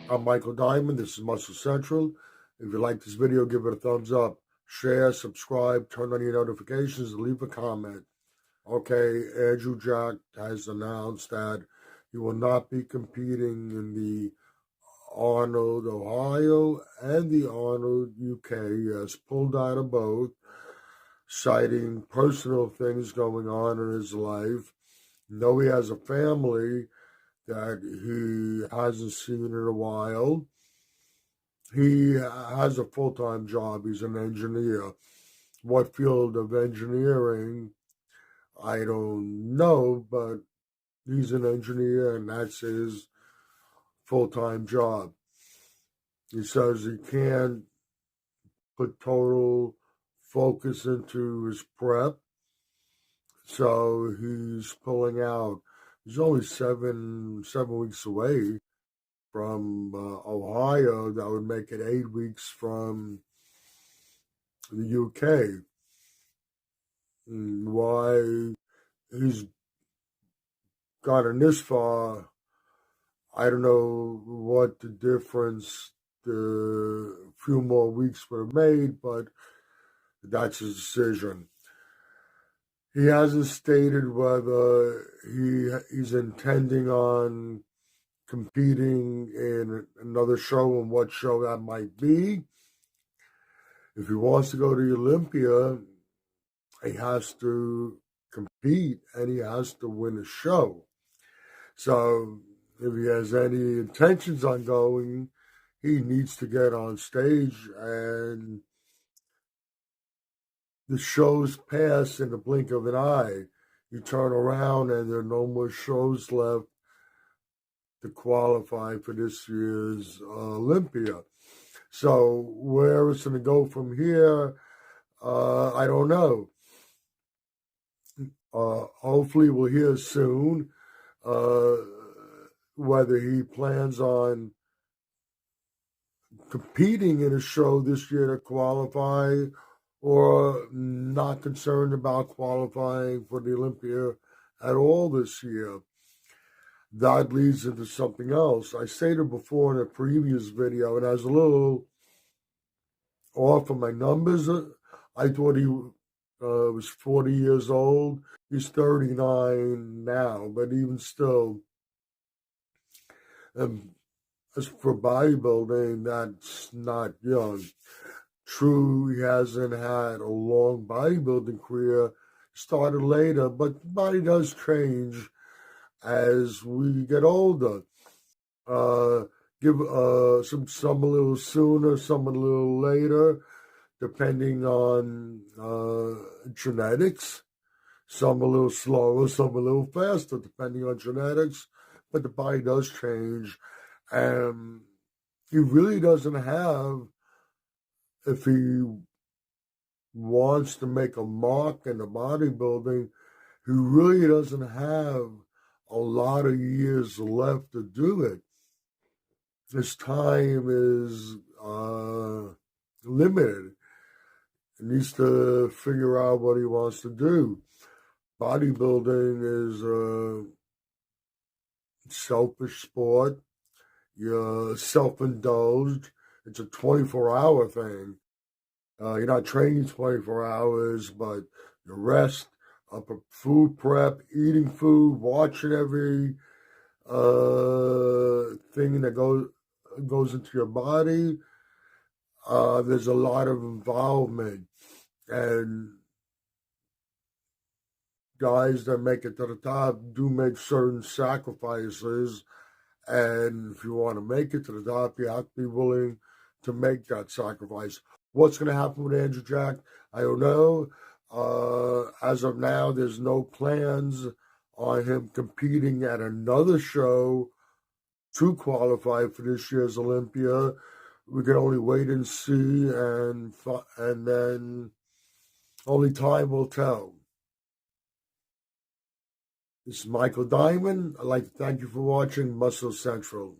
I'm Michael Diamond. This is Muscle Central. If you like this video, give it a thumbs up. Share, subscribe, turn on your notifications, and leave a comment. Okay, Andrew Jack has announced that he will not be competing in the Arnold Ohio and the Arnold UK. He has pulled out of both, citing personal things going on in his life. Though he has a family that he hasn't seen in a while, he has a full-time job. He's an engineer. What field of engineering, I don't know, but he's an engineer and that's his full-time job. He says he can't put total focus into his prep, so he's pulling out. He's only seven weeks away from Ohio. That would make it 8 weeks from the UK. And why he's gotten this far, I don't know what the difference the few more weeks would have made, but that's his decision. He hasn't stated whether he's intending on competing in another show and what show that might be. If he wants to go to Olympia, he has to compete and he has to win a show. So if he has any intentions on going, he needs to get on stage, and the shows pass in the blink of an eye. You turn around and there are no more shows left to qualify for this year's Olympia. So where it's going to go from here, I don't know. Hopefully we'll hear soon whether he plans on competing in a show this year to qualify, or not concerned about qualifying for the Olympia at all this year. That leads into something else. I stated before in a previous video, and I was a little off of my numbers. I thought he was 40 years old. He's 39 now, but even still, as for bodybuilding, that's not young. True, he hasn't had a long bodybuilding career, started later, but the body does change as we get older. Some a little sooner, some a little later, depending on genetics. Some a little slower, some a little faster, depending on genetics. But the body does change, and he really doesn't have, if he wants to make a mark in the bodybuilding, he really doesn't have a lot of years left to do it. His time is limited. He needs to figure out what he wants to do. Bodybuilding is a selfish sport. You're self-indulged. It's a 24-hour thing. You're not training 24 hours, but you rest, food prep, eating food, watching every thing that goes into your body. There's a lot of involvement, and guys that make it to the top do make certain sacrifices, and if you want to make it to the top, you have to be willing to make that sacrifice. What's going to happen with Andrew Jack? I don't know. As of now, there's no plans on him competing at another show to qualify for this year's Olympia. We can only wait and see, and then only time will tell. This is Michael Diamond. I'd like to thank you for watching Muscle Central.